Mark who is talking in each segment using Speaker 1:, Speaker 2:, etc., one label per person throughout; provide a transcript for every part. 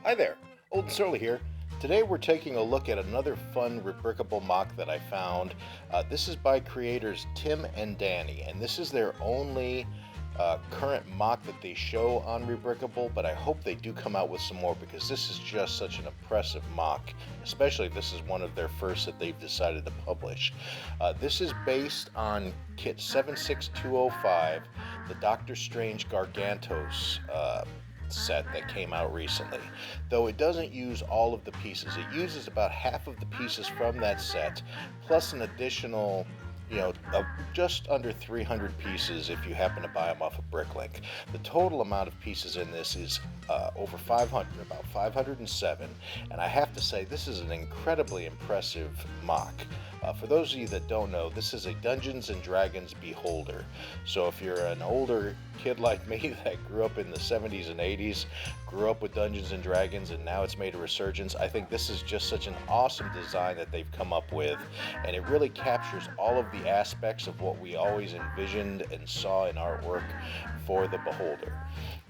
Speaker 1: Hi there, Old and Surly here. Today we're taking a look at another fun Rebrickable MOC that I found. This is by creators Tim and Danny, and this is their only current MOC that they show on Rebrickable, but I hope they do come out with some more because this is just such an impressive MOC, especially if this is one of their first that they've decided to publish. This is based on kit 76205, the Doctor Strange Gargantos set that came out recently. Though it doesn't use all of the pieces, it uses about half of the pieces from that set, plus an additional, just under 300 pieces if you happen to buy them off of Bricklink. The total amount of pieces in this is over 500, about 507, and I have to say this is an incredibly impressive MOC. For those of you that don't know, this is a Dungeons and Dragons beholder. So if you're an older kid like me that grew up in the 70s and 80s, grew up with Dungeons and Dragons, and now it's made a resurgence, I think this is just such an awesome design that they've come up with, and it really captures all of the aspects of what we always envisioned and saw in artwork for the beholder.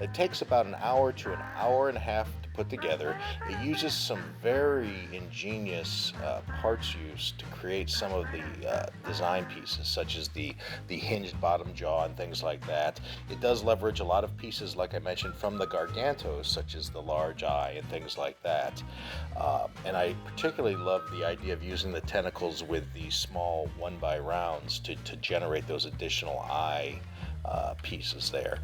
Speaker 1: It takes about an hour to an hour and a half to put together. It uses some very ingenious parts used to create some of the design pieces, such as the hinged bottom jaw and things like that. It does leverage a lot of pieces, like I mentioned, from the Gargantos, such as the large eye and things like that. And I particularly love the idea of using the tentacles with the small 1x rounds to generate those additional eye pieces there.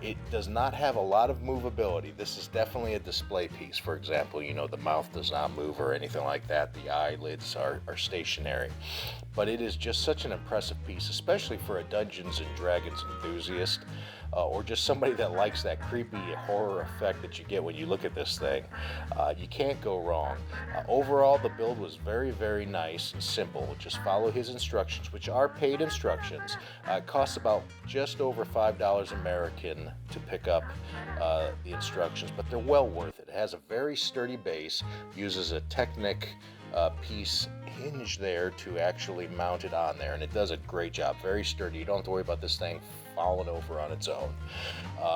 Speaker 1: It does not have a lot of movability. This is definitely a display piece. For example, the mouth does not move or anything like that. The eyelids are stationary. But it is just such an impressive piece, especially for a Dungeons and Dragons enthusiast, or just somebody that likes that creepy horror effect that you get when you look at this thing. You can't go wrong. Overall, the build was very, very nice and simple. Just follow his instructions, which are paid instructions. It costs about just over $5 American to pick up the instructions, but they're well worth it. It has a very sturdy base, uses a Technic piece hinge there to actually mount it on there, and it does a great job. Very sturdy. You don't have to worry about this thing falling over on its own.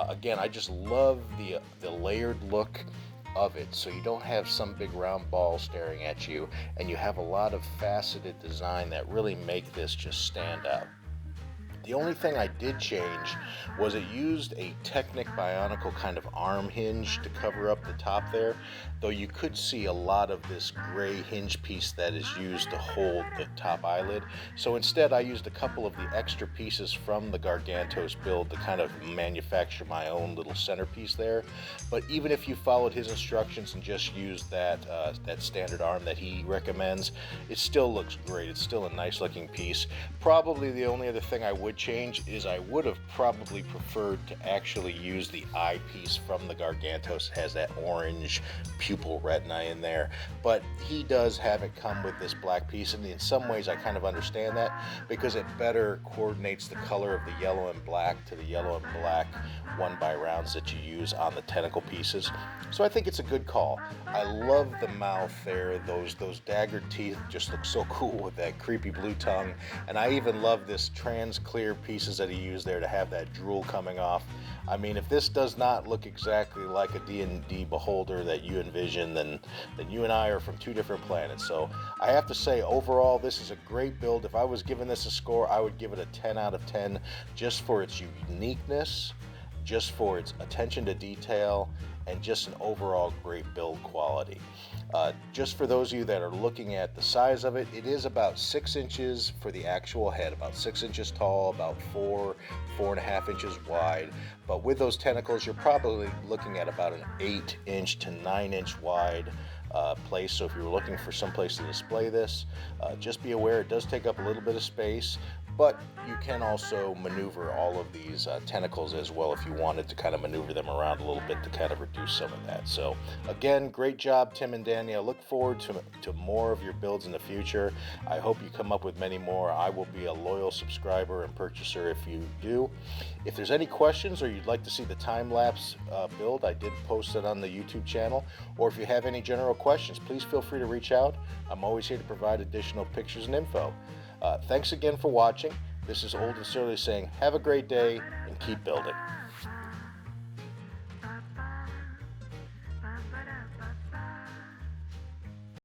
Speaker 1: Again, I just love the layered look of it, so you don't have some big round ball staring at you, and you have a lot of faceted design that really make this just stand out. The only thing I did change was it used a Technic Bionicle kind of arm hinge to cover up the top there, though you could see a lot of this gray hinge piece that is used to hold the top eyelid. So instead I used a couple of the extra pieces from the Gargantos build to kind of manufacture my own little centerpiece there. But even if you followed his instructions and just used that standard arm that he recommends, it still looks great. It's still a nice looking piece. Probably the only other thing I would change is I would have probably preferred to actually use the eye piece from the Gargantos. It has that orange pupil retina in there, but he does have it come with this black piece, and in some ways I kind of understand that because it better coordinates the color of the yellow and black to the yellow and black 1x rounds that you use on the tentacle pieces. So I think it's a good call. I love the mouth there. Those dagger teeth just look so cool with that creepy blue tongue, and I even love this trans clear pieces that he used there to have that drool coming off. I mean, if this does not look exactly like a D&D beholder that you envision, then you and I are from two different planets. So I have to say, overall, this is a great build. If I was giving this a score, I would give it a 10 out of 10 just for its uniqueness, just for its attention to detail, and just an overall great build quality. Just for those of you that are looking at the size of it, it is about 6 inches for the actual head, about 6 inches tall, about 4.5 inches wide. But with those tentacles, you're probably looking at about an 8-inch to 9-inch wide place. So if you're looking for some place to display this, just be aware it does take up a little bit of space, but you can also maneuver all of these tentacles as well if you wanted to kind of maneuver them around a little bit to kind of reduce some of that. So again, great job, Tim and Danny. I look forward to more of your builds in the future. I hope you come up with many more. I will be a loyal subscriber and purchaser if you do. If there's any questions or you'd like to see the time-lapse build, I did post it on the YouTube channel. Or if you have any general questions, please feel free to reach out. I'm always here to provide additional pictures and info. Thanks again for watching. This is Old and Surly saying have a great day and keep building.